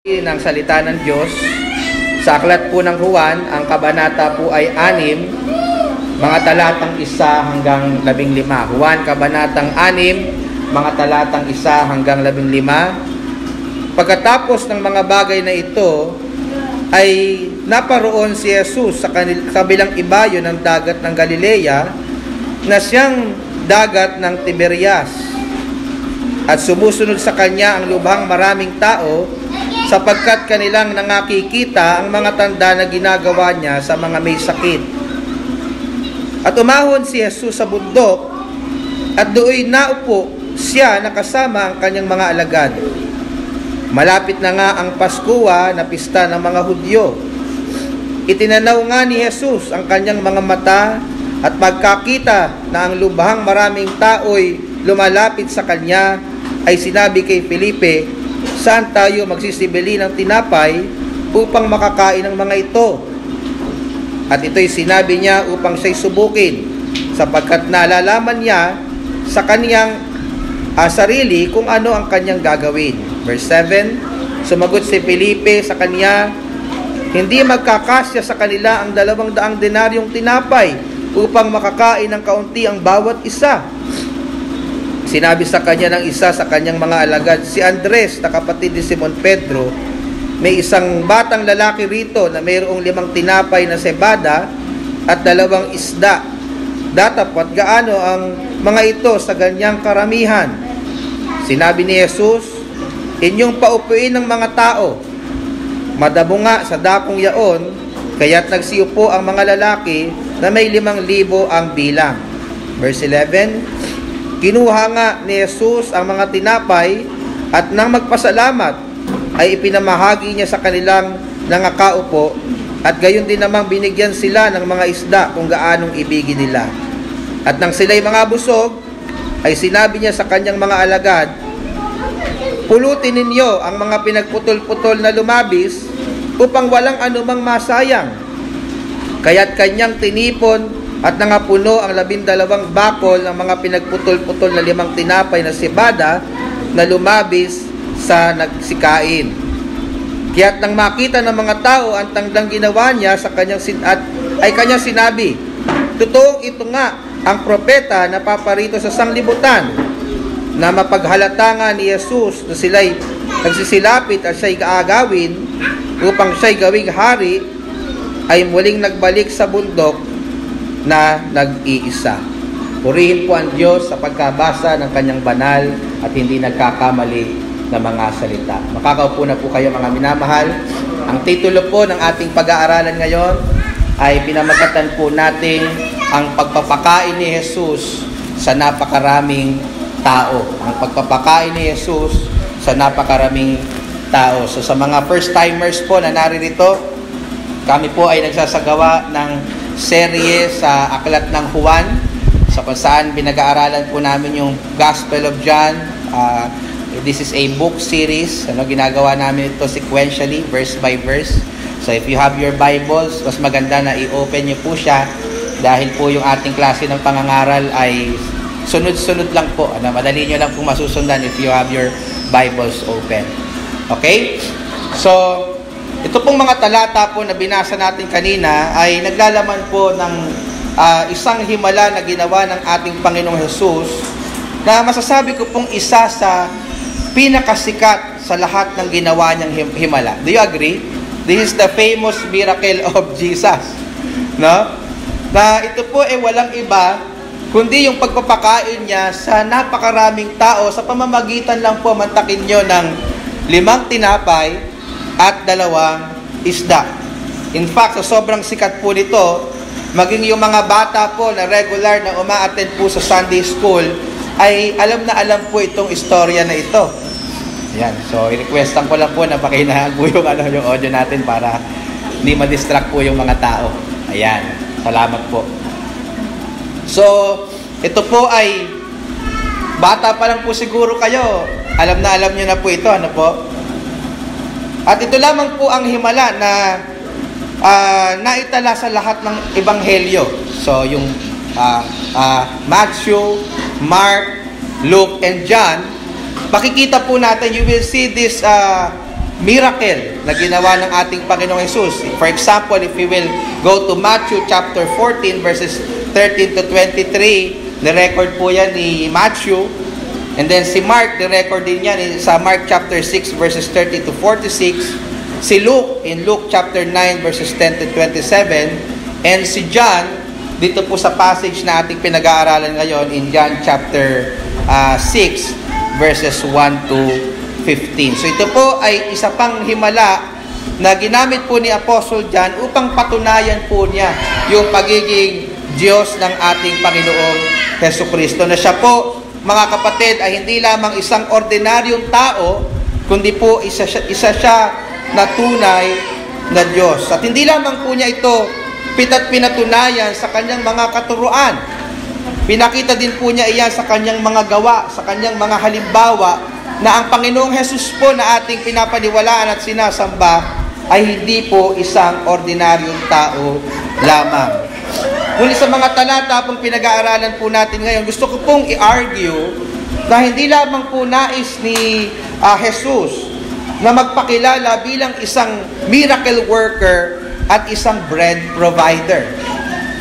ng salita ng Diyos sa aklat po ng Juan, ang kabanata po ay 6, mga talatang 1 hanggang 15. Juan, kabanatang 6, mga talatang 1 hanggang 15. Pagkatapos ng mga bagay na ito, ay naparoon si Jesus sa kabilang ibayo ng dagat ng Galilea, na siyang dagat ng Tiberias. At sumusunod sa kanya ang lubhang maraming tao, sapagkat kanilang nangakikita ang mga tanda na ginagawa niya sa mga may sakit. At umahon si Jesus sa bundok, at do'y naupo siya nakasama ang kanyang mga alagad. Malapit na nga ang Paskuwa na pista ng mga Hudyo. Itinanaw nga ni Jesus ang kanyang mga mata, at pagkakita na ang lubhang maraming tao'y lumalapit sa kanya, ay sinabi kay Felipe, "Saan tayo magsisibili ng tinapay upang makakain ng mga ito?" At ito'y sinabi niya upang siya'y subukin, sapagkat nalalaman niya sa kanyang sarili kung ano ang kanyang gagawin. Verse 7, sumagot si Felipe sa kanya, "Hindi magkakasya sa kanila ang 200 denaryong tinapay upang makakain ng kaunti ang bawat isa." Sinabi sa kanya ng isa sa kanyang mga alagad, si Andres na kapatid ni Simon Pedro, "May isang batang lalaki rito na mayroong 5 tinapay na sebada at 2 isda. Datapwat gaano ang mga ito sa ganyang karamihan?" Sinabi ni Jesus, "Inyong paupuin ng mga tao." Madamo nga sa dakong yaon, kaya't nagsiupo ang mga lalaki na may 5,000 ang bilang. Verse 11, kinuha nga ni Jesus ang mga tinapay at nang magpasalamat ay ipinamahagi niya sa kanilang nangakaupo, at gayon din namang binigyan sila ng mga isda kung gaanong ibigin nila. At nang sila'y mga busog, ay sinabi niya sa kanyang mga alagad, "Pulutin ninyo ang mga pinagputol-putol na lumabis upang walang anumang masayang." Kaya't kanyang tinipon at nangapuno ang 12 bakol ng mga pinagputol-putol na 5 tinapay na sebada na lumabis sa nagsikain. Kaya't nang makita ng mga tao ang tangdang ginawa niya sa kanyang ay kanyang sinabi, "Totoong ito nga ang propeta na paparito sa sanglibutan." Na mapaghalata nga ni Jesus na sila'y nagsisilapit at siya'y kaagawin upang siya'y gawing hari, ay muling nagbalik sa bundok na nag-iisa. Purihin po ang Diyos sa pagkabasa ng kanyang banal at hindi nagkakamali na mga salita. Makakaupo na po kayo mga minamahal. Ang titulo po ng ating pag-aaralan ngayon ay pinamagatan po natin ang pagpapakain ni Jesus sa napakaraming tao. Ang pagpapakain ni Jesus sa napakaraming tao. So sa mga first-timers po na naririto, kami po ay nagsasagawa ng serye sa aklat ng Juan, sa kung saan pinag-aaralan po namin yung Gospel of John. This is a book series. Ginagawa namin ito sequentially, verse by verse. So if you have your Bibles, mas maganda na i-open nyo po siya, dahil po yung ating klase ng pangangaral ay sunod-sunod lang po. Madali nyo lang po masusundan if you have your Bibles open. Okay? So, ito pong mga talata po na binasa natin kanina ay naglalaman po ng isang himala na ginawa ng ating Panginoong Jesus, na masasabi ko pong isa sa pinakasikat sa lahat ng ginawa niyang himala. Do you agree? This is the famous miracle of Jesus. No? Na ito po ay walang iba kundi yung pagpapakain niya sa napakaraming tao sa pamamagitan lang po, mantakin nyo, ng 5 tinapay at 2 isda. In fact, sa sobrang sikat po nito, maging yung mga bata po na regular na uma-attend po sa Sunday School, ay alam na alam po itong istorya na ito. Ayan. So, i-requestan ko lang po na pakinahan po yung audio natin para hindi ma-distract po yung mga tao. Ayan. Salamat po. So, ito po ay bata pa lang po siguro kayo. Alam na alam nyo na po ito. Ano po? At ito lamang po ang himala na naitala sa lahat ng ebanghelyo. So, yung Matthew, Mark, Luke, and John, makikita po natin, you will see this miracle na ginawa ng ating Panginoong Jesus. For example, if we will go to Matthew chapter 14 verses 13 to 23, ni-record po yan ni Matthew. And then si Mark, ni-record din yan sa Mark chapter 6 verses 30 to 46. Si Luke, in Luke chapter 9 verses 10 to 27. And si John, dito po sa passage na ating pinag-aaralan ngayon, in John chapter 6 verses 1 to 15. So ito po ay isa pang himala na ginamit po ni Apostle John upang patunayan po niya yung pagiging Diyos ng ating Panginoong Hesukristo, na siya po, mga kapatid, ay hindi lamang isang ordinaryong tao, kundi po isa siya na tunay na Diyos. At hindi lamang po niya ito pinatunayan sa kanyang mga katuruan. Pinakita din po niya iyan sa kanyang mga gawa, sa kanyang mga halimbawa, na ang Panginoong Hesus po na ating pinapaniwalaan at sinasamba ay hindi po isang ordinaryong tao lamang. Ngunit sa mga talata pong pinag-aaralan po natin ngayon, gusto ko pong i-argue na hindi lamang po nais ni Jesus na magpakilala bilang isang miracle worker at isang bread provider.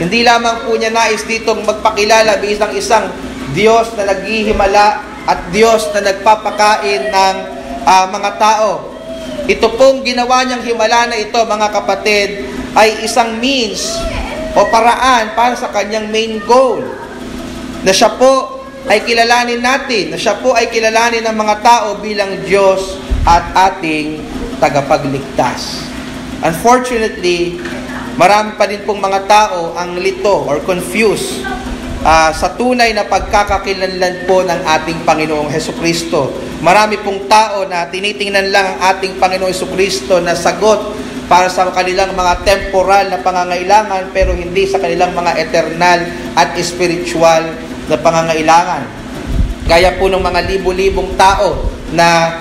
Hindi lamang po niya nais ditong magpakilala bilang isang Diyos na naghihimala at Diyos na nagpapakain ng mga tao. Ito pong ginawa niyang himala na ito, mga kapatid, ay isang means o paraan para sa kanyang main goal, na siya po ay kilalanin natin, na siya po ay kilalanin ng mga tao bilang Diyos at ating tagapagligtas. Unfortunately, marami pa din pong mga tao ang lito or confused sa tunay na pagkakakilanlan po ng ating Panginoong Hesukristo. Marami pong tao na tinitingnan lang ang ating Panginoong Hesukristo na sagot para sa kanilang mga temporal na pangangailangan, pero hindi sa kanilang mga eternal at spiritual na pangangailangan. Gaya po ng mga libo-libong tao na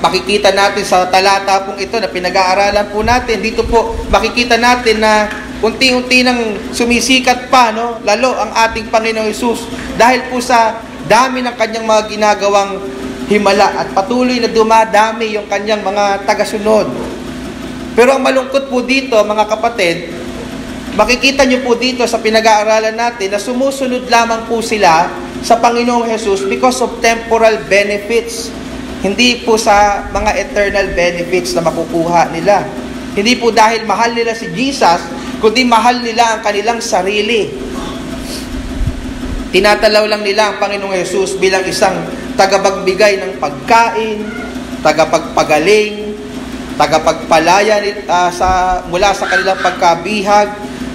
makikita natin sa talata pong ito na pinag-aaralan po natin. Dito po makikita natin na unti-unti nang sumisikat pa, no? Lalo ang ating Panginoong Hesus dahil po sa dami ng kanyang mga ginagawang himala at patuloy na dumadami yung kanyang mga tagasunod. Pero ang malungkot po dito, mga kapatid, makikita nyo po dito sa pinag-aaralan natin na sumusunod lamang po sila sa Panginoong Hesus because of temporal benefits. Hindi po sa mga eternal benefits na makukuha nila. Hindi po dahil mahal nila si Jesus, kundi mahal nila ang kanilang sarili. Tinatalaw lang nila ang Panginoong Hesus bilang isang tagapagbigay ng pagkain, tagapagpagaling, tagapagpalaya mula sa kanilang pagkabihag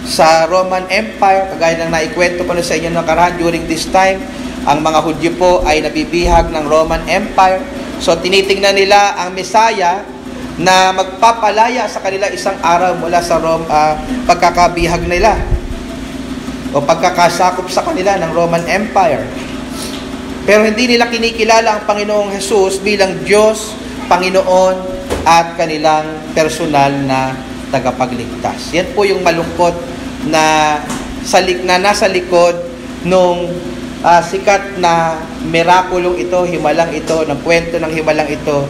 sa Roman Empire. Kagaya ng naikwento ko na sa inyo nakaraan, during this time, ang mga Hudyo po ay nabibihag ng Roman Empire. So tinitingnan nila ang Messiah na magpapalaya sa kanila isang araw mula sa pagkakabihag nila o pagkakasakop sa kanila ng Roman Empire. Pero hindi nila kinikilala ang Panginoong Hesus bilang Diyos, Panginoon, at kanilang personal na tagapagligtas. Yan po yung malungkot na nasa likod nung sikat na mirakulong ito, himalang ito, ng kwento ng himalang ito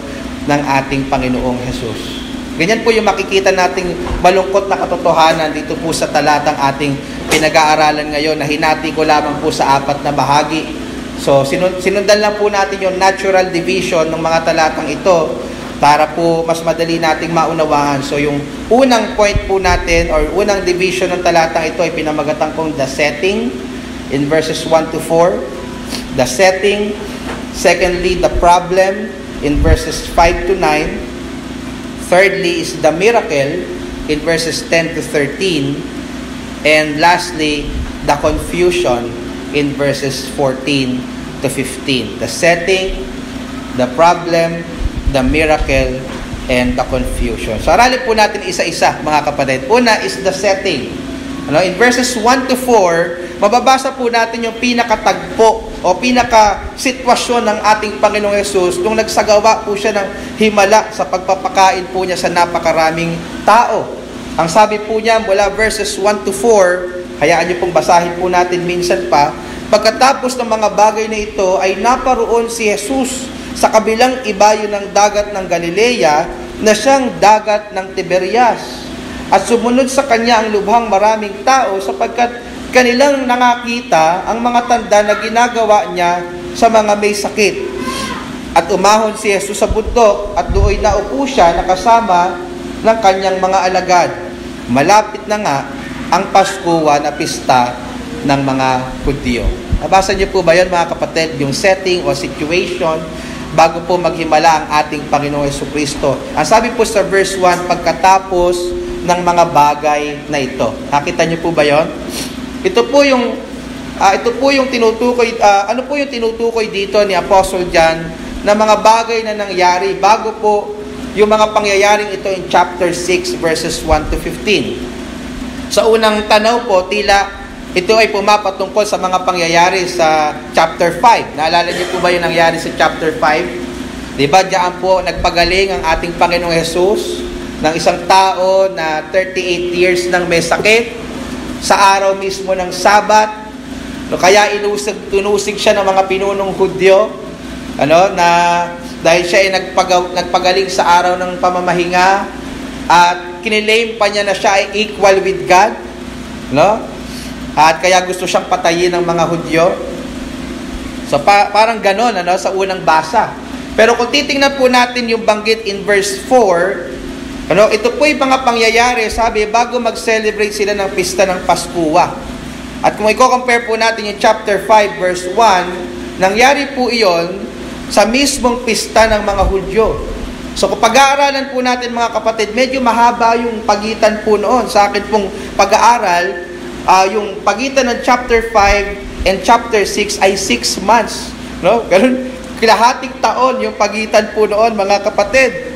ng ating Panginoong Hesus. Ganyan po yung makikita nating malungkot na katotohanan dito po sa talatang ating pinag-aaralan ngayon, na hinati ko lamang po sa 4 na bahagi. So, sinundan lang po natin yung natural division ng mga talatang ito para po mas madali nating maunawaan. So, yung unang point po natin or unang division ng talatang ito ay pinamagatan kong the setting in verses 1 to 4. The setting. Secondly, the problem in verses 5 to 9. Thirdly is the miracle in verses 10 to 13. And lastly, the confusion in verses 14 to 15. The setting, the problem, the miracle, and the confusion. So, aralin po natin isa-isa, mga kapatid. Una is the setting. In verses 1 to 4, mababasa po natin yung pinakatagpo o pinaka-sitwasyon ng ating Panginoong Hesus nung nagsagawa po siya ng himala sa pagpapakain po niya sa napakaraming tao. Ang sabi po niya mula verses 1 to 4, hayaan niyo pong basahin po natin minsan pa, pagkatapos ng mga bagay na ito ay naparoon si Jesus sa kabilang ibayo ng dagat ng Galilea na siyang dagat ng Tiberias. At sumunod sa kanya ang lubhang maraming tao sapagkat kanilang nakakita ang mga tanda na ginagawa niya sa mga may sakit. At umahon si Jesus sa bundok at doon naupo siya nakasama ng kanyang mga alagad. Malapit na nga ang Paskuwa na pista ng mga Hudyo. Nabasa niyo po ba yan mga kapatid? Yung setting o situation bago po maghimala ang ating Panginoong Jesucristo. Ang sabi po sa verse 1, pagkatapos ng mga bagay na ito. Nakita niyo po ba yon? Ito po yung tinutukoy, ano po yung tinutukoy dito ni Apostle John na mga bagay na nangyari bago po yung mga pangyayaring ito in chapter 6 verses 1 to 15. Sa unang tanaw po, tila ito ay pumapatungkol sa mga pangyayari sa chapter 5. Naalala niyo po ba yung nangyari sa chapter 5? Diba, diyan po nagpagaling ang ating Panginoong Jesus ng isang tao na 38 years nang may sakit sa araw mismo ng Sabat. Kaya tunusig siya ng mga pinunong Hudyo, na dahil siya ay nagpagaling sa araw ng pamamahinga at kinilaim pa niya na siya ay equal with God, at kaya gusto siyang patayin ng mga Hudyo. So parang ganon sa unang basa. Pero kung titingnan po natin yung banggit in verse 4, ito po yung mga pangyayari, sabi, bago mag-celebrate sila ng pista ng Paskuwa. At kung i-compare po natin yung chapter 5 verse 1, nangyari po iyon sa mismong pista ng mga Hudyo. So kung pag-aaralan po natin mga kapatid, medyo mahaba yung pagitan po noon. Sa akin pong pag-aaral, yung pagitan ng chapter 5 and chapter 6 ay 6 months. Ganun, kilahating taon yung pagitan po noon mga kapatid.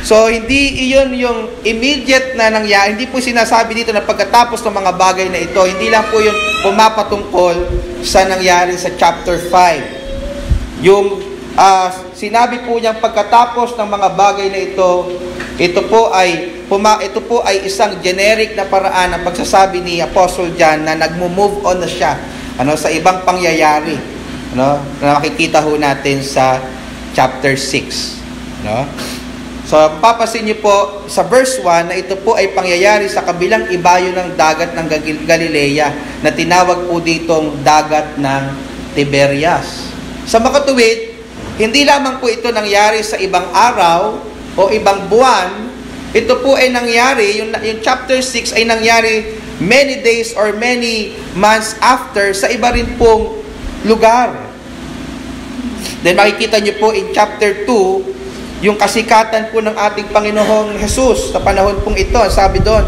So, hindi iyon yung immediate na nangyari. Hindi po sinasabi dito na pagkatapos ng mga bagay na ito, hindi lang po yung pumapatungkol sa nangyari sa chapter 5. Yung sinabi po niyang pagkatapos ng mga bagay na ito po ay isang generic na paraan ng pagsasabi ni Apostle John na nagmo-move on na siya sa ibang pangyayari na makikita ho natin sa chapter 6. So, papasin niyo po sa verse 1 na ito po ay pangyayari sa kabilang ibayo ng dagat ng Galilea na tinawag po ditong dagat ng Tiberias. Sa makatuwid, hindi lamang po ito nangyari sa ibang araw o ibang buwan. Ito po ay nangyari, yung chapter 6 ay nangyari many days or many months after sa iba rin pong lugar. Then makikita niyo po in chapter 2, yung kasikatan po ng ating Panginoong Jesus sa panahon pong ito. Sabi doon,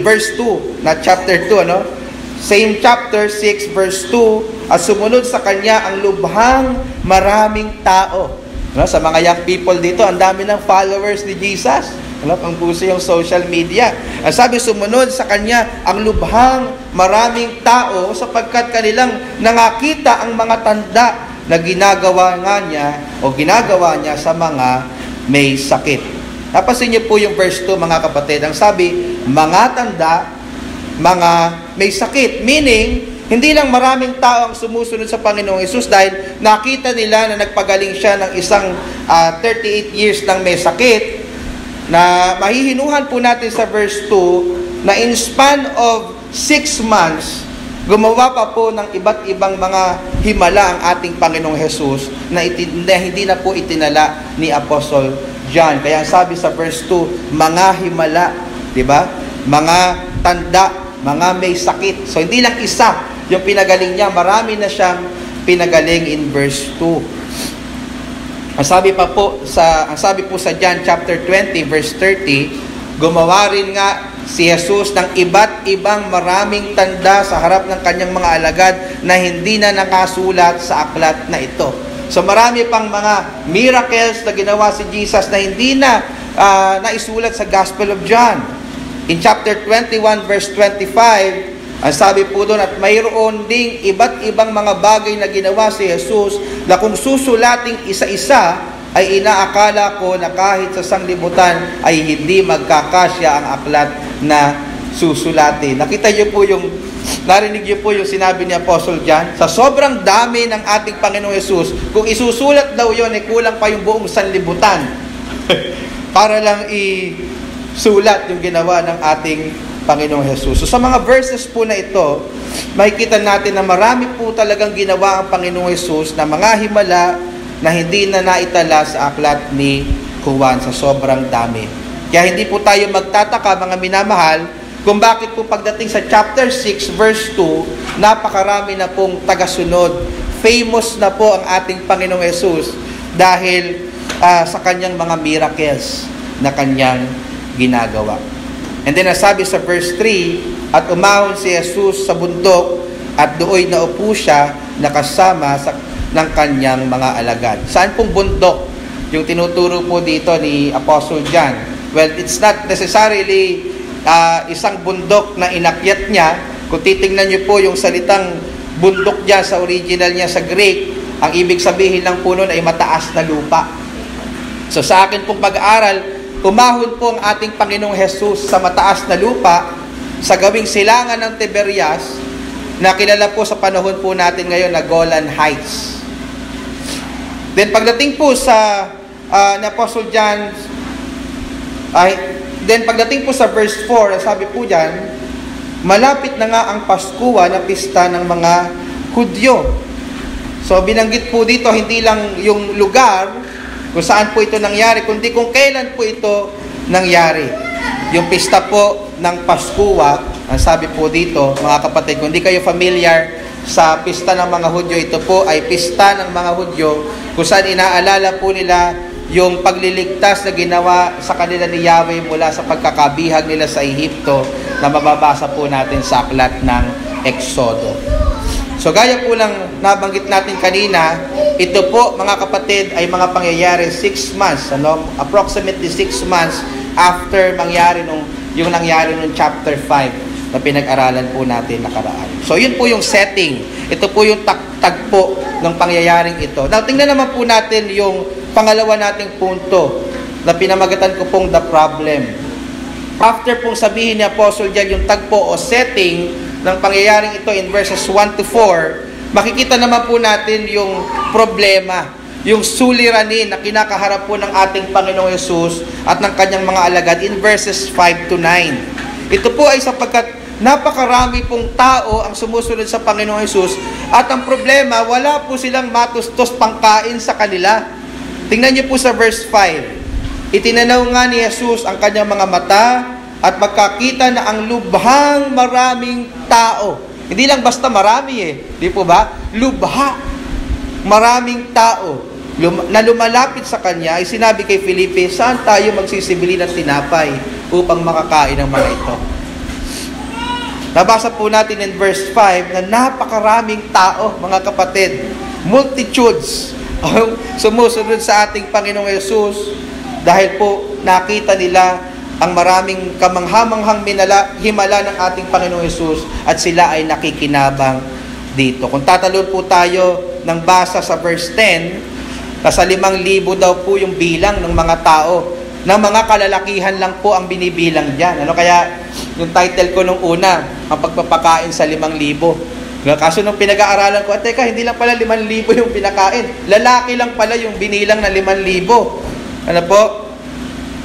verse 2, not chapter 2, Same chapter 6, verse 2, at sumunod sa kanya ang lubhang maraming tao. Sa mga young people dito, ang dami ng followers ni Jesus. Ang puso yung social media. Ang sabi, sumunod sa kanya ang lubhang maraming tao sapagkat kanilang nakakita ang mga tanda na ginagawa niya sa mga may sakit. Napansin niyo po yung verse 2 mga kapatid. Ang sabi, mga tanda, mga may sakit. Meaning, hindi lang maraming tao ang sumusunod sa Panginoong Hesus dahil nakita nila na nagpagaling siya ng isang 38 years nang may sakit, na mahihinuhan po natin sa verse 2 na in span of 6 months, gumawa pa po ng iba't ibang mga himala ang ating Panginoong Hesus na hindi na po itinala ni Apostle John. Kaya sabi sa verse 2, mga himala, di ba? Mga tanda, mga may sakit. So hindi lang isa yung pinagaling niya, marami na siyang pinagaling in verse 2. Ang sabi po sa John chapter 20 verse 30, gumawa rin nga si Jesus ng iba't ibang maraming tanda sa harap ng kanyang mga alagad na hindi na nakasulat sa aklat na ito. So marami pang mga miracles na ginawa si Jesus na hindi na naisulat sa Gospel of John. In chapter 21 verse 25, ang sabi po doon, at mayroon ding iba't ibang mga bagay na ginawa si Jesus na kung susulating isa-isa, ay inaakala ko na kahit sa sanglibutan ay hindi magkakasya ang aklat na susulatin. Nakita niyo po narinig niyo po yung sinabi ni Apostle John, sa sobrang dami ng ating Panginoong Hesus, kung isusulat daw yun, kulang pa yung buong sanlibutan para lang isulat yung ginawa ng ating Panginoong Hesus. So sa mga verses po na ito, makikita natin na marami po talagang ginawa ang Panginoong Hesus na mga himala na hindi na naitala sa aklat ni Juan, sa sobrang dami. Kaya hindi po tayo magtataka, mga minamahal, kung bakit po pagdating sa chapter 6 verse 2, napakarami na pong tagasunod. Famous na po ang ating Panginoong Hesus dahil sa kanyang mga miracles na kanyang ginagawa. And then nasabi sa verse 3, at umahon si Jesus sa bundok at dooy naupo siya nakasama ng kanyang mga alagad. Saan pong bundok yung tinuturo po dito ni Apostle John? Well, it's not necessarily isang bundok na inakyat niya. Kung titingnan niyo po yung salitang bundok niya sa original niya sa Greek, ang ibig sabihin lang po nun ay mataas na lupa. So sa akin pong pag-aaral, umahon po ang ating Panginoong Hesus sa mataas na lupa, sa gawing silangan ng Tiberias, na kilala po sa panahon po natin ngayon na Golan Heights. Then pagdating po sa ni Apostle John, pagdating po sa verse 4, sabi po diyan, malapit na nga ang Paskuha na pista ng mga Hudyo. So binanggit po dito hindi lang yung lugar kung saan po ito nangyari, kundi kung kailan po ito nangyari. Yung pista po ng Paskuha, ang sabi po dito, mga kapatid, kung hindi kayo familiar sa pista ng mga Hudyo, ito po ay pista ng mga Hudyo kung saan inaalala po nila yung pagliligtas na ginawa sa kanila ni Yahweh mula sa pagkakabihag nila sa Ehipto na mababasa po natin sa aklat ng Exodo. So gaya po lang nabanggit natin kanina, ito po mga kapatid ay mga pangyayari 6 months, approximately 6 months after yung nangyari nung chapter 5 na pinag-aralan po natin nakaraan. So yun po yung setting. Ito po yung tagpo ng pangyayaring ito. Now tingnan naman po natin yung pangalawa nating punto na pinamagatan ko pong the problem. After pong sabihin ni Apostle John yung tagpo o setting ng pangyayaring ito in verses 1 to 4, makikita naman po natin yung problema, yung suliranin na kinakaharap po ng ating Panginoong Hesus at ng kanyang mga alagad in verses 5 to 9. Ito po ay sapagkat napakarami pong tao ang sumusunod sa Panginoong Hesus at ang problema, wala po silang matustos pangkain sa kanila. Tingnan niyo po sa verse 5. Itinanaw nga ni Jesus ang kanyang mga mata at magkakita na ang lubhang maraming tao. Hindi lang basta marami di po ba? Lubha. Maraming tao na lumalapit sa kanya ay sinabi kay Felipe, saan tayo magsisibili ng tinapay upang makakain ng mga ito? Nabasa po natin in verse 5 na napakaraming tao, mga kapatid. Multitudes ang sumusunod sa ating Panginoong Hesus dahil po nakita nila ang maraming kamanghamanghang himala ng ating Panginoong Hesus at sila ay nakikinabang dito. Kung tatalon po tayo ng basa sa verse 10, nasa 5,000 daw po yung bilang ng mga tao. Ng mga kalalakihan lang po ang binibilang dyan. Kaya yung title ko nung una, ang pagpapakain sa 5,000. Kaso nung pinag-aaralan ko, teka, hindi lang pala 5,000 yung pinakain. Lalaki lang pala yung binilang na 5,000. Ano po?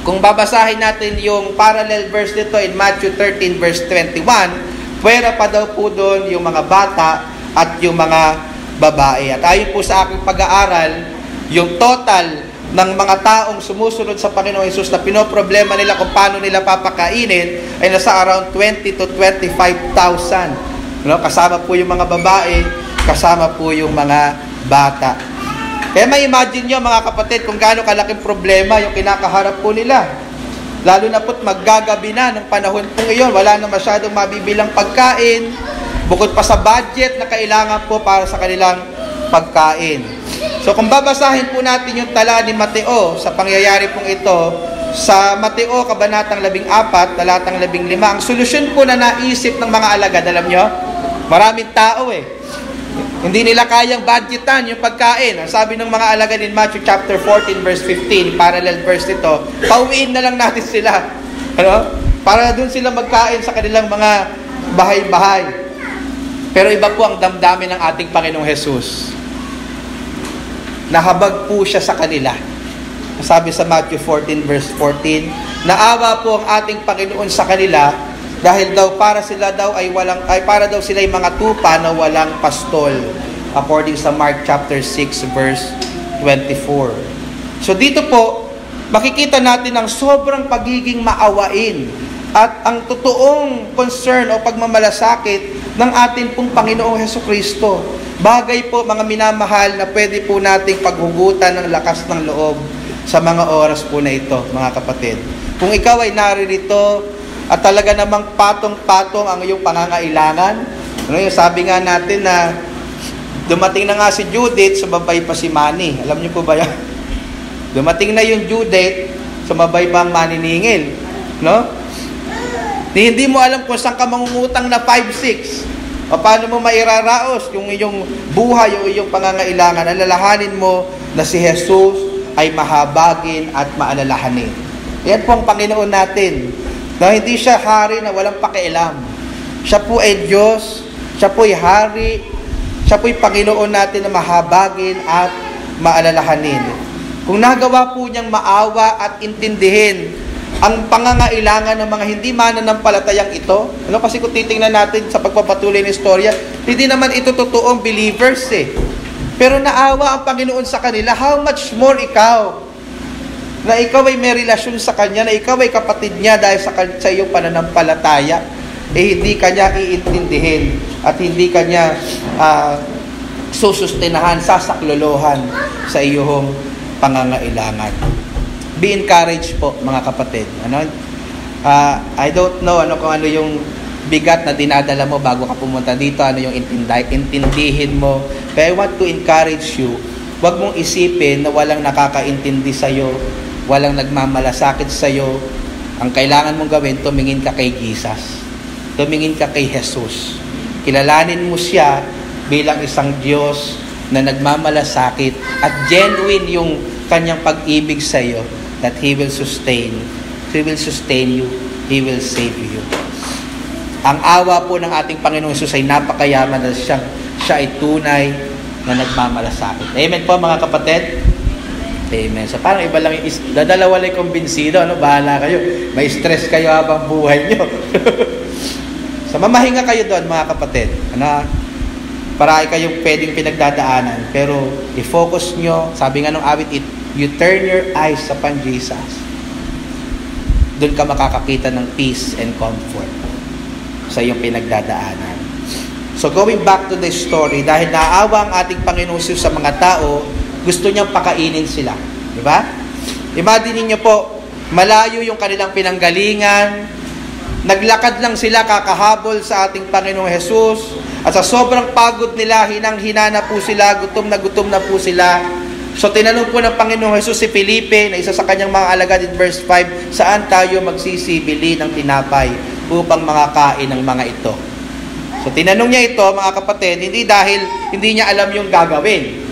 Kung babasahin natin yung parallel verse nito in Matthew 13 verse 21, pwera pa daw po doon yung mga bata at yung mga babae. At ayon po sa aking pag-aaral, yung total ng mga taong sumusunod sa Panginoong Hesus na pinoproblema nila kung paano nila papakainin ay nasa around 20 to 25,000. Kasama po yung mga babae, kasama po yung mga bata. Kaya may imagine nyo mga kapatid kung gaano kalaking problema yung kinakaharap po nila. Lalo na po't maggagabi na ng panahon pong iyon, wala na masyadong mabibilang pagkain, bukod pa sa budget na kailangan po para sa kanilang pagkain. So kung babasahin po natin yung tala ni Mateo sa pangyayari pong ito, sa Mateo kabanatang 14, talatang 15, ang solusyon po na naisip ng mga alagad, alam nyo, maraming tao hindi nila kayang budgetan yung pagkain. Ang sabi ng mga alagad in Matthew chapter 14 verse 15, parallel verse nito, pauwiin na lang natin sila. para doon sila magkain sa kanilang mga bahay-bahay. Pero iba po ang damdamin ng ating Panginoong Jesus. Nahabag po siya sa kanila. Sabi sa Matthew 14 verse 14, naawa po ang ating Panginoon sa kanila dahil daw para sila daw para daw sila ay mga tupa na walang pastol, according sa Mark chapter 6 verse 24. So dito po makikita natin ang sobrang pagiging maawain at ang totoong concern o pagmamalasakit ng ating pong Panginoong Hesukristo. Bagay po mga minamahal na pwede po nating paghugutan ng lakas ng loob sa mga oras po na ito, mga kapatid. Kung ikaw ay naririto at talaga namang patong-patong ang iyong pangangailangan, yung sabi nga natin na dumating na nga si Judith, sumabay pa si Manny. Alam niyo po ba yan? Dumating na yung Judith, sumabay pa ang maniningil. No? Hindi mo alam kung saan ka mangungutang na 5-6. O paano mo mairaraos yung iyong buhay, yung iyong pangangailangan. Alalahanin mo na si Jesus ay mahabagin at maalalahanin. Yan po ang Panginoon natin. Na hindi siya hari na walang pakialam. Siya po ay Diyos, siya po ay hari, siya po ay Panginoon natin na mahabagin at maalalahanin. Kung nagawa po niyang maawa at intindihin ang pangangailangan ng mga hindi mananampalatayang ito, kasi kung titingnan natin sa pagpapatuloy ng istorya, hindi naman ito totoong believers Pero naawa ang Panginoon sa kanila. How much more ikaw? Na ikaw ay may relasyon sa Kanya, na ikaw ay kapatid niya dahil sa iyong pananampalataya, hindi Kanya iintindihin at hindi Kanya susustinahan, sasaklolohan sa iyong pangangailangan. Be encouraged po, mga kapatid. I don't know kung ano yung bigat na dinadala mo bago ka pumunta dito, ano yung intindihin mo. Pero I want to encourage you, huwag mong isipin na walang nakakaintindi sa'yo, walang nagmamalasakit sa'yo. Ang kailangan mong gawin, tumingin ka kay Jesus. Tumingin ka kay Jesus. Kilalanin mo siya bilang isang Diyos na nagmamalasakit at genuine yung kanyang pag-ibig sa'yo, that He will sustain you, He will save you. Ang awa po ng ating Panginoong Jesus ay napakayaman na siya ay tunay na nagmamalasakit. Amen po, mga kapatid? Amen. So parang iba lang yung dadalawa lang kumbinsido, bahala kayo. May stress kayo habang buhay nyo. So mamahinga kayo doon, mga kapatid. Parang kayong pwedeng pinagdadaanan. Pero i-focus nyo, sabi nga nung awit, you turn your eyes upon Jesus. Doon ka makakakita ng peace and comfort sa iyong pinagdadaanan. So going back to the story, dahil naawa ang ating Panginoon Jesus sa mga tao, gusto niyang pakainin sila. Di ba? Imagine niyo po, malayo yung kanilang pinanggalingan, naglakad lang sila kakahabol sa ating Panginoong Jesus, at sa sobrang pagod nila, hinang-hina na po sila, gutom na po sila. So tinanong po ng Panginoong Jesus si Felipe, na isa sa kanyang mga alagad in verse 5, saan tayo magsisibili ng tinapay upang makakain ng mga ito? So tinanong niya ito, mga kapatid, hindi dahil hindi niya alam yung gagawin,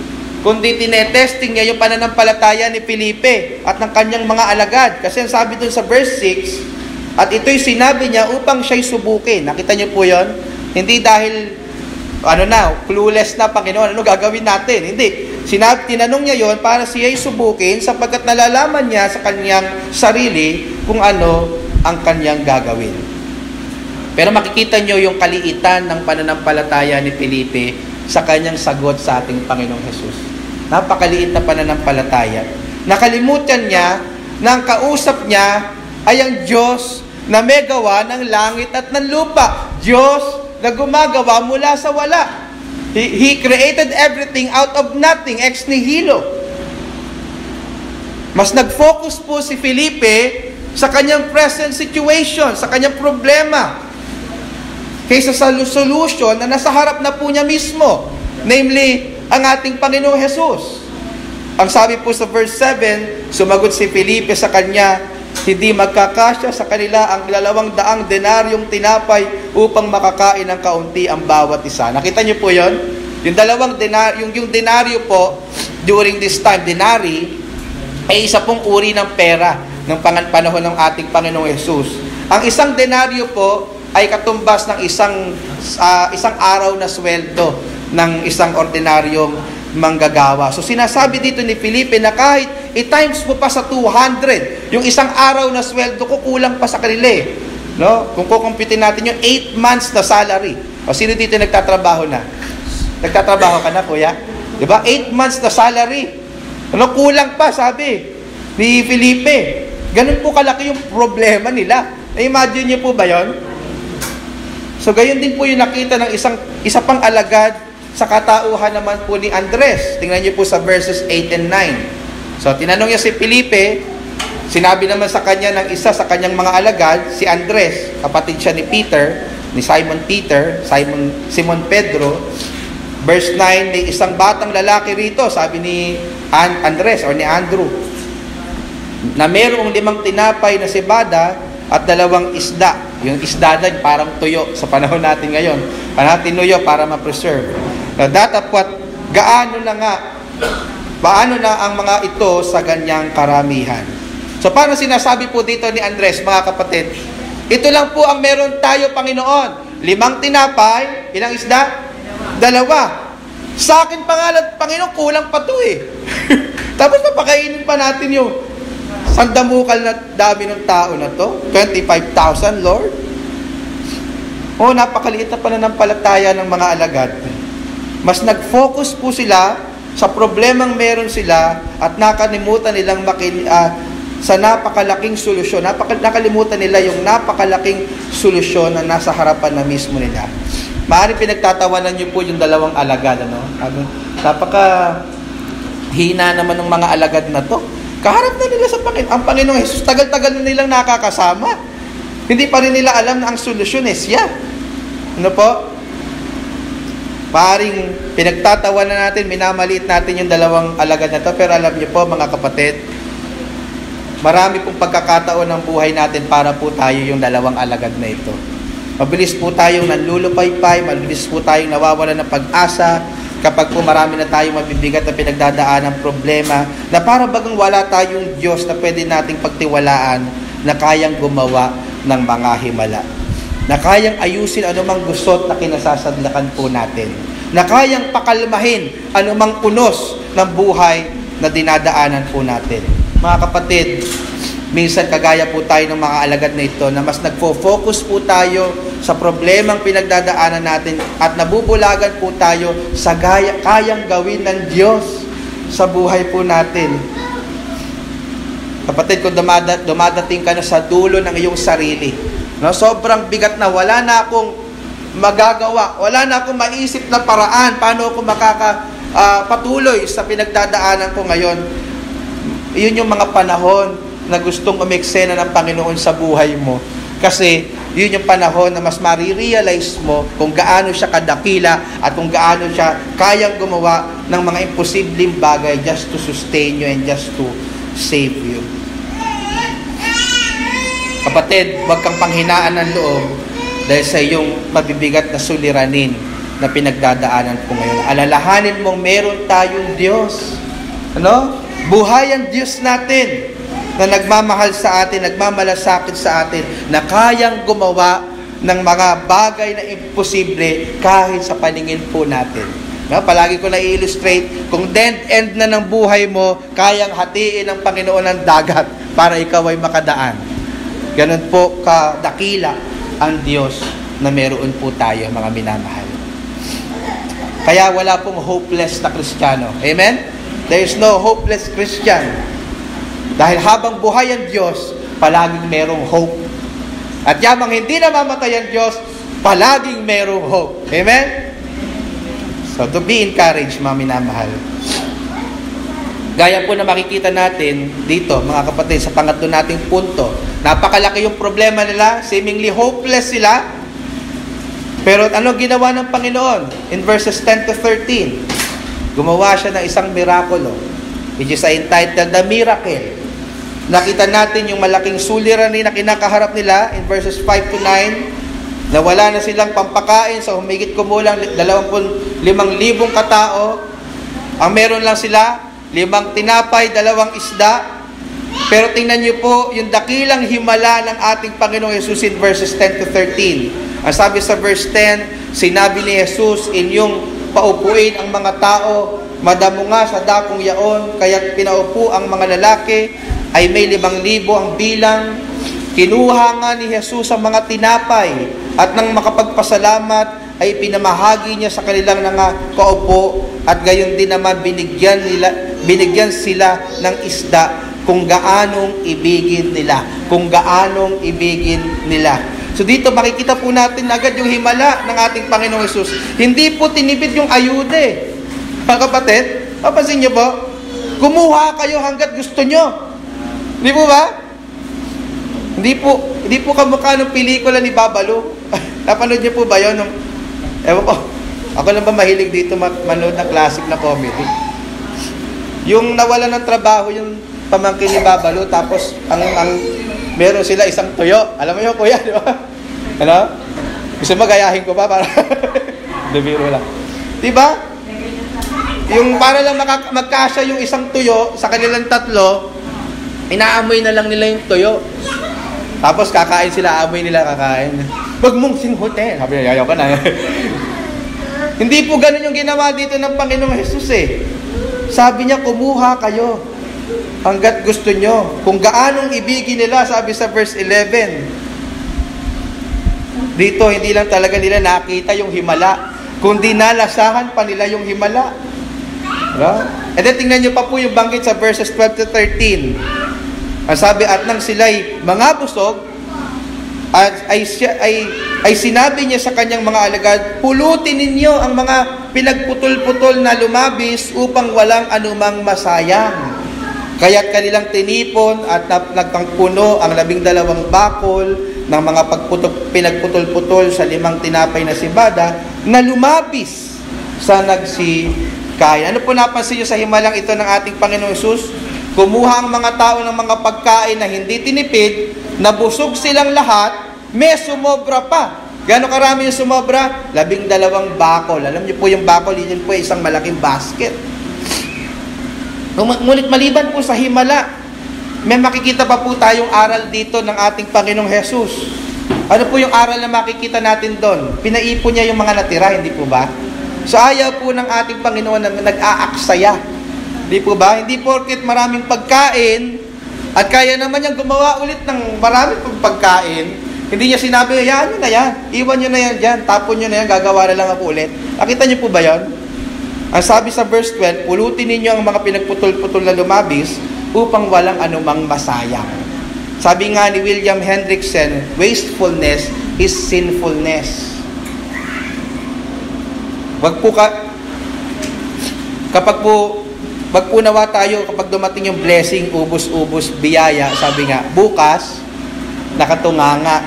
kundi tinetesting niya yung pananampalataya ni Felipe at ng kanyang mga alagad. Kasi ang sabi dun sa verse 6, at ito'y sinabi niya upang siya'y subukin. Nakita niyo po yon? Hindi dahil clueless na, Panginoon, ano gagawin natin? Hindi. Tinanong niya yon para siya'y subukin sapagkat nalalaman niya sa kanyang sarili kung ano ang kanyang gagawin. Pero makikita niyo yung kaliitan ng pananampalataya ni Felipe sa kanyang sagot sa ating Panginoong Jesus. Napakaliit na pananampalataya. Nakalimutan niya na ang kausap niya ay ang Diyos na may gawa ng langit at ng lupa. Diyos na gumagawa mula sa wala. He created everything out of nothing, ex nihilo. Mas nag-focus po si Felipe sa kanyang present situation, sa kanyang problema, kaysa sa solution na nasa harap na po niya mismo, namely, ang ating Panginoong Jesus. Ang sabi po sa verse 7, sumagot si Felipe sa kanya, hindi magkakasya sa kanila ang 200 denaryong tinapay upang makakain ng kaunti ang bawat isa. Nakita niyo po yon? Yung denaryo po, during this time, denary, ay isa pong uri ng pera ng panahon ng ating Panginoong Jesus. Ang isang denaryo po ay katumbas ng isang araw na sweldo ng isang ordinaryong manggagawa. So sinasabi dito ni Felipe na kahit i-times mo pa sa 200, yung isang araw na sweldo ko kulang pa sa kanila eh. No? Kung kukumpitin natin yung 8 months na salary. O sino dito nagtatrabaho na? Nagtatrabaho ka na, kuya? Diba? 8 months na salary. Ano, kulang pa, sabi ni Felipe. Ganun po kalaki yung problema nila. Na-imagine niyo po ba yon? So, gayon din po yung nakita ng isa pang alagad sa katauhan naman po ni Andres. Tingnan niyo po sa verses 8 and 9. So, tinanong niya si Felipe, sinabi naman sa kanya ng isa sa kanyang mga alagad, si Andres, kapatid siya ni Peter, ni Simon Peter, Simon Pedro. Verse 9, may isang batang lalaki rito, sabi ni Andres or ni Andrew, na mayroong 5 tinapay na cebada at 2 isda. Yung isda na parang tuyo sa panahon natin ngayon. Tinuyo para ma-preserve. Datapwat, paano na ang mga ito sa ganyang karamihan? So, paano sinasabi po dito ni Andres, mga kapatid? Ito lang po ang meron tayo, Panginoon. 5 tinapay, ilang isda? 2. Sa akin pangalan, Panginoon, kulang pa to eh. Tapos papakainin pa natin yung sandamukal na dami ng tao na to. 25,000, Lord. Napakaliit na pananampalataya ng mga alagad. Mas nag-focus po sila sa problemang meron sila at nakalimutan nilang sa napakalaking solusyon. Nakalimutan nila yung napakalaking solusyon na nasa harapan na mismo nila. Maaaring pinagtatawanan niyo po yung 2 alagad. Napaka-hina naman ng mga alagad na to. Kaharap na nila sa Panginoon. Ang Panginoong Jesus, tagal-tagal na nilang nakakasama. Hindi pa rin nila alam na ang solusyon is siya. Ano po? Maaaring pinagtatawanan natin, minamaliit natin yung 2 alagad na to. Pero alam niyo po, mga kapatid, marami pong pagkakataon ng buhay natin para po tayo yung 2 alagad na ito. Mabilis po tayong nanlulupaypay, mabilis po tayong nawawalan ng pag-asa kapag po marami na tayong mabibigat na pinagdadaan ng problema na para bagang wala tayong Diyos na pwede nating pagtiwalaan na kayang gumawa ng mga himala. Na kayang ayusin anumang gusot na kinasasadlakan po natin. Na kayang pakalmahin anumang unos ng buhay na dinadaanan po natin. Mga kapatid, minsan kagaya po tayo ng mga alagad na ito na mas nagfo-focus po tayo sa problemang pinagdadaanan natin at nabubulagan po tayo sa kayang gawin ng Diyos sa buhay po natin. Kapatid, kung dumadating ka na sa dulo ng iyong sarili, sobrang bigat na, wala na akong magagawa, wala na akong maisip na paraan paano ako makakapatuloy sa pinagdadaanan ko ngayon. Iyon yung mga panahon na gustong umeksena ng Panginoon sa buhay mo. Kasi yun yung panahon na mas marirealize mo kung gaano siya kadakila at kung gaano siya kayang gumawa ng mga imposibleng bagay just to sustain you and just to save you. Kapatid, huwag kang panghinaan ng loob dahil sa iyong mabibigat na suliranin na pinagdadaanan po ngayon. Alalahanin mong meron tayong Diyos. Buhay ang Diyos natin na nagmamahal sa atin, nagmamalasakit sa atin, na kayang gumawa ng mga bagay na imposible kahit sa paningin po natin. Palagi ko na i-illustrate, kung dead end na ng buhay mo, kayang hatiin ng Panginoon ng dagat para ikaw ay makadaan. Ganun po kadakila ang Diyos na meron po tayo, mga minamahal. Kaya wala pong hopeless na Kristiyano. Amen? There is no hopeless Christian. Dahil habang buhay ang Diyos, palaging merong hope. At yamang hindi namamatay ang Diyos, palaging merong hope. Amen? So, to be encouraged, mga minamahal. Gaya po na makikita natin dito, mga kapatid, sa pangatlo nating punto. Napakalaki yung problema nila, seemingly hopeless sila. Pero ano ginawa ng Panginoon? In verses 10 to 13, gumawa siya ng isang mirakulo, which is entitled The Miracle. Nakita natin yung malaking suliranin na kinakaharap nila in verses 5 to 9, na wala na silang pampakain sa humigit kumulang 25,000 katao. Ang meron lang sila, 5 tinapay, 2 isda. Pero tingnan niyo po yung dakilang himala ng ating Panginoong Jesus in verses 10 to 13. Ang sabi sa verse 10, sinabi ni Jesus, inyong paupuin ang mga tao, madamo nga sa dakong yaon, kaya't pinaupo ang mga lalaki, ay may 5,000 ang bilang. Kinuha nga ni Jesus ang mga tinapay, at nang makapagpasalamat, ay pinamahagi niya sa kanilang mga kaupo, at gayon din naman binigyan sila ng isda, kung gaanong ibigin nila. Kung gaanong ibigin nila. So dito makikita po natin agad yung himala ng ating Panginoong Hesus. Hindi po tinipid yung ayuda. Mga kapatid, papansin niyo po, kumuha kayo hanggat gusto nyo. Hindi po ba? Hindi po kamukha ng pelikula ni Babalu. Napanood niyo po ba yun? Ewan po, ako lang ba mahilig dito manood ng classic na comedy? Yung nawala ng trabaho, yung pamangkin ni Babalu, tapos ang meron sila isang tuyo. Alam mo yun, kuya, di ba? Ano? Gusto magayahin ko ba? Para biro lang. Di ba? Yung para lang magkasya yung isang tuyo sa kanilang tatlo, inaamoy na lang nila yung tuyo. Tapos kakain sila, amoy nila kakain. Wag mong singhute. Sabi niya, ayaw ka na. Hindi po ganun yung ginawa dito ng Panginoong Hesus eh. Sabi niya, kumuha kayo hanggat gusto nyo. Kung gaanong ibigin nila, sabi sa verse 11. Dito, hindi lang talaga nila nakita yung himala, kundi nalasahan pa nila yung himala. And then, tingnan nyo pa po yung banggit sa verses 12 to 13. Ang sabi, at nang sila'y mga busog, ay sinabi niya sa kanyang mga alagad, pulutin ninyo ang mga pinagputol-putol na lumabis upang walang anumang masayang. Kaya't kanilang tinipon at nagpangpuno ang 12 bakol ng mga pinagputol-putol sa 5 tinapay na sibada na lumabis sa nagsikain. Ano po napansin nyo sa himalang ito ng ating Panginoong Hesus? Kumuha ang mga tao ng mga pagkain na hindi tinipid, nabusog silang lahat, may sumobra pa. Gano'ng karami yung sumobra? 12 bakol. Alam niyo po yung bakol, yun po isang malaking basket. Ngunit maliban po sa himala, may makikita pa po tayong aral dito ng ating Panginoong Hesus. Ano po yung aral na makikita natin doon? Pinaipon niya yung mga natira, hindi po ba? So ayaw po ng ating Panginoon na nag-aaksaya. Hindi po ba? Hindi porket maraming pagkain at kaya naman niyang gumawa ulit ng maraming pagkain, hindi niya sinabi, hayaan nyo na yan, iwan nyo na yan dyan, tapon nyo na yan, gagawa na lang ako ulit. Nakita niyo po ba yan? Ang sabi sa verse 12, pulutin ninyo ang mga pinagputol-putol na lumabis upang walang anumang masayang. Sabi nga ni William Hendrickson, wastefulness is sinfulness. Wag po nawa tayo kapag dumating yung blessing, ubus-ubus, biyaya, sabi nga, bukas, nakatunganga.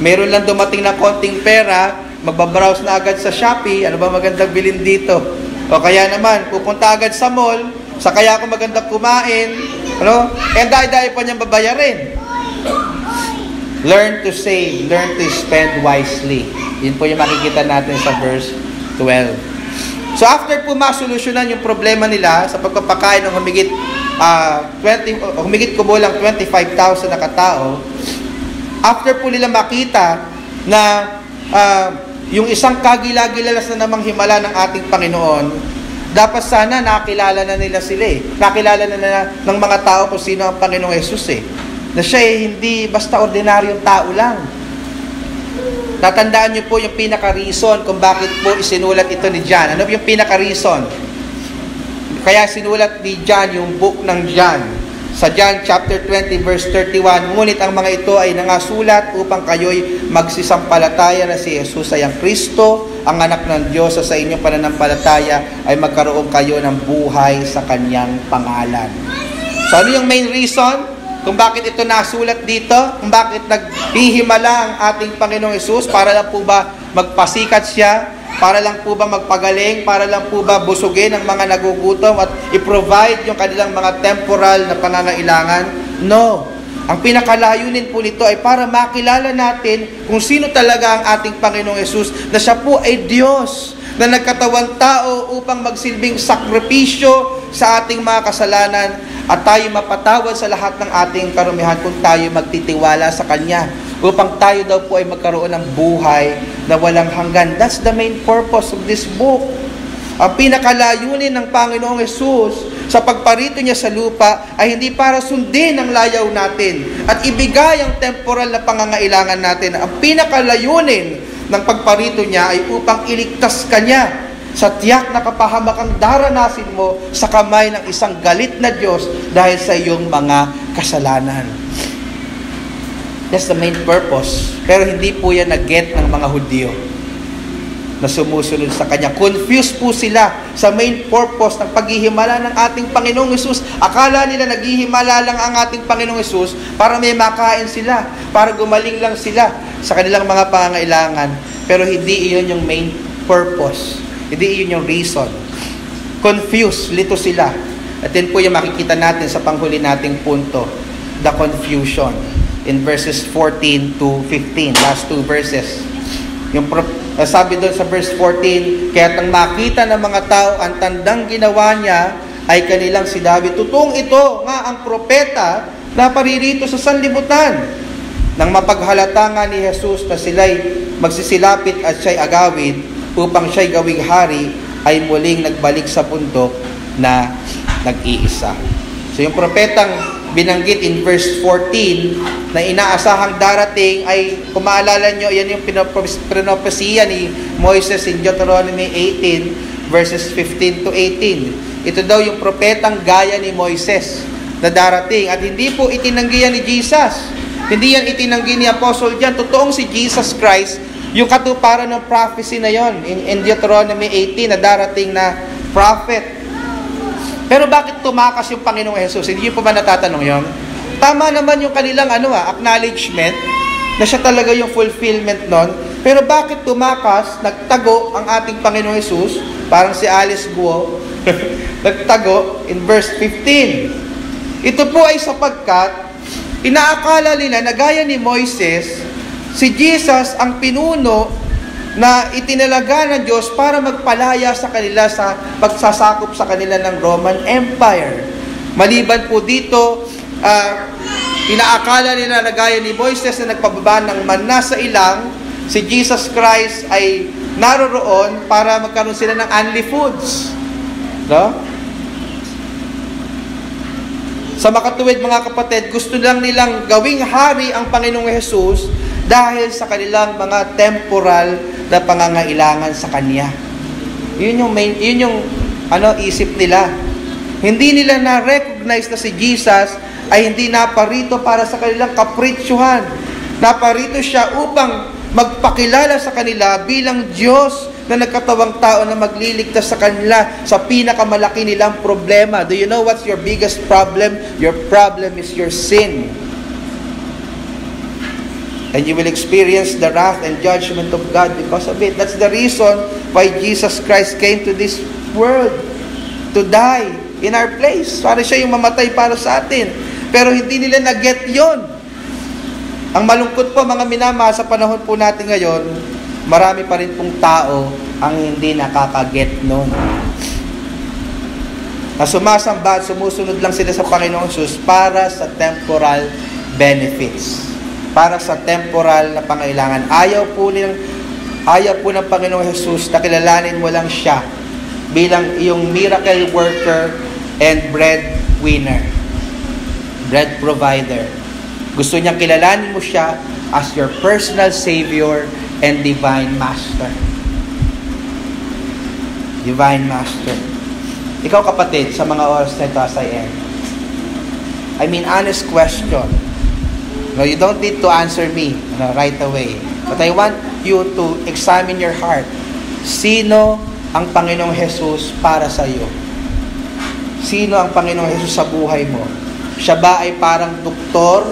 Meron lang dumating na konting pera, magbabrowse na agad sa Shopee, ano ba magandang bilhin dito? O kaya naman, pupunta agad sa mall, sa kaya ako magandang kumain, ano? And dahil pa niyang babayarin. Learn to save, learn to spend wisely. Yun po yung makikita natin sa verse 12. So after po masolusyonan yung problema nila sa pagpapakain ng humigit kubulang 25,000 na katao, after po nila makita na yung isang kagilagilalas na namang himala ng ating Panginoon, dapat sana nakilala na nila sila nakilala na ng mga tao kung sino ang Panginoong Hesus na siya hindi basta ordinaryong tao lang. Tatandaan niyo po yung pinaka-reason kung bakit po isinulat ito ni John. Ano yung pinaka-reason? Kaya sinulat ni John yung book ng John. Sa John chapter 20 verse 31, ngunit ang mga ito ay nangasulat upang kayo'y magsisampalataya na si Jesus ay ang Kristo, ang anak ng Diyos, sa inyong pananampalataya ay magkaroon kayo ng buhay sa kanyang pangalan. So ano yung main reason kung bakit ito nasulat dito? Kung bakit naghihimala ang ating Panginoong Hesus? Para lang po ba magpasikat siya? Para lang po ba magpagaling? Para lang po ba busugin ang mga nagugutom at i-provide yung kanilang mga temporal na pangangailangan? No. Ang pinakalayunin po nito ay para makilala natin kung sino talaga ang ating Panginoong Hesus, na siya po ay Diyos na nagkatawang tao upang magsilbing sakripisyo sa ating mga kasalanan at tayo mapatawad sa lahat ng ating karumihan kung tayo magtitiwala sa Kanya, upang tayo daw po ay magkaroon ng buhay na walang hanggan. That's the main purpose of this book. Ang pinakalayunin ng Panginoong Hesus sa pagparito niya sa lupa ay hindi para sundin ang layaw natin at ibigay ang temporal na pangangailangan natin. Ang pinakalayunin ng pagparito niya ay upang iligtas ka niya sa tiyak na kapahamakang daranasin mo sa kamay ng isang galit na Diyos dahil sa iyong mga kasalanan. That's the main purpose. Pero hindi po yan na-get ng mga Hudyo na sumusunod sa Kanya. Confused po sila sa main purpose ng paghihimala ng ating Panginoong Hesus. Akala nila naghihimala lang ang ating Panginoong Hesus para may makain sila, para gumaling lang sila sa kanilang mga pangangailangan. Pero hindi iyon yung main purpose. Hindi iyon yung reason. Confused, lito sila. At yan po yung makikita natin sa panghuli nating punto, the confusion. In verses 14 to 15, last two verses. Yung sabi doon sa verse 14, kaya't nang makita ng mga tao ang tandang ginawa niya, ay kanilang sinabi, totoong ito nga ang propeta na paririto sa sanlibutan. Nang mapaghalata nga ni Jesus na sila'y magsisilapit at siya'y agawid, upang siya'y gawing hari, ay muling nagbalik sa bundok na nag-iisa. So yung propetang binanggit in verse 14 na inaasahang darating ay, kung maalala nyo, yan yung pinopesiya ni Moises in Deuteronomy 18 verses 15 to 18. Ito daw yung propetang gaya ni Moises na darating, at hindi po itinanggi yan ni Jesus. Hindi yan itinanggi ni Apostle John. Totoong si Jesus Christ, yung katuparan ng prophecy na yon in Deuteronomy 18 na darating na prophet. Pero bakit tumakas yung Panginoong Hesus? Hindi nyo pa ba natatanong yun? Tama naman yung kanilang acknowledgement na siya talaga yung fulfillment nun. Pero bakit tumakas, nagtago ang ating Panginoong Hesus? Parang si Alice Guo, nagtago in verse 15. Ito po ay sapagkat inaakala nila na gaya ni Moises, si Jesus ang pinuno na itinalaga ng Diyos para magpalaya sa kanila sa pagsasakop sa kanila ng Roman Empire. Maliban po dito, inaakala nila na gaya ni Moises na nagpababa ng manna sa ilang, si Jesus Christ ay naroroon para magkaroon sila ng only foods. No? Sa makatuwid mga kapatid, gusto lang nilang gawing hari ang Panginoong Hesus dahil sa kanilang mga temporal na pangangailangan sa Kanya. Yun yung isip nila. Hindi nila na-recognize na si Jesus ay hindi naparito para sa kanilang kapritsyohan. Naparito siya upang magpakilala sa kanila bilang Diyos na nagkatawang tao na magliligtas sa kanila sa pinakamalaki nilang problema. Do you know what's your biggest problem? Your problem is your sin. And you will experience the wrath and judgment of God because of it. That's the reason why Jesus Christ came to this world, to die in our place. Para siya yung mamatay para sa atin. Pero hindi nila na-get yun. Ang malungkot po, mga minama, sa panahon po natin ngayon, marami pa rin pong tao ang hindi nakaka-get nun. Na sumasamba at sumusunod lang sila sa Panginoong Jesus para sa temporal benefits. Para sa temporal na pangailangan. Ayaw po ng Panginoong Jesus na kilalanin mo lang siya bilang iyong miracle worker and bread winner, bread provider. Gusto niyang kilalanin mo siya as your personal Savior and Divine Master. Divine Master. Ikaw kapatid, sa mga oras na ito as I end, I mean, honest question. No, you don't need to answer me right away. But I want you to examine your heart. Sino ang Panginoong Jesus para sa iyo? Sino ang Panginoong Jesus sa buhay mo? Siya ba ay parang doktor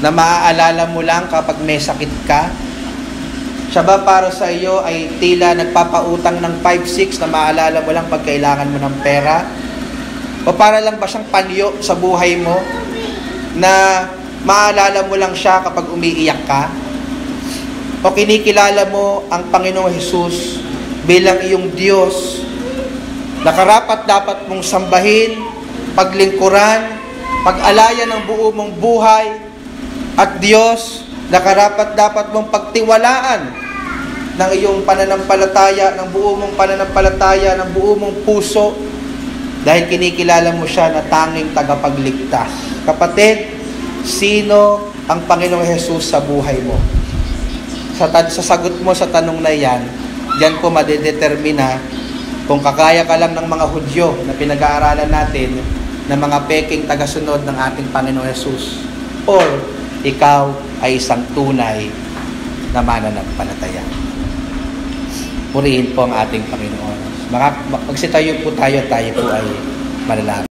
na maaalala mo lang kapag may sakit ka? Siya ba para sa iyo ay tila nagpapautang ng 5-6 na maaalala mo lang pag kailangan mo ng pera? O para lang ba siyang panyo sa buhay mo na maalala mo lang siya kapag umiiyak ka? O kinikilala mo ang Panginoong Jesus bilang iyong Diyos na karapat dapat mong sambahin, paglingkuran, pag-alaya ng buo mong buhay at Diyos na karapat-dapat mong pagtiwalaan ng iyong pananampalataya, ng buo mong pananampalataya, ng buo mong puso, dahil kinikilala mo siya na tanging tagapagligtas. Kapatid, sino ang Panginoong Hesus sa buhay mo? Sa sagot mo sa tanong na yan, diyan po madedetermina kung kakaya ka lang ng mga Hudyo na pinag-aaralan natin na mga peking tagasunod ng ating Panginoong Hesus, or ikaw ay isang tunay na mananampalataya. Purihin po ang ating Panginoon. Magsitayo po tayo po ay manalangin.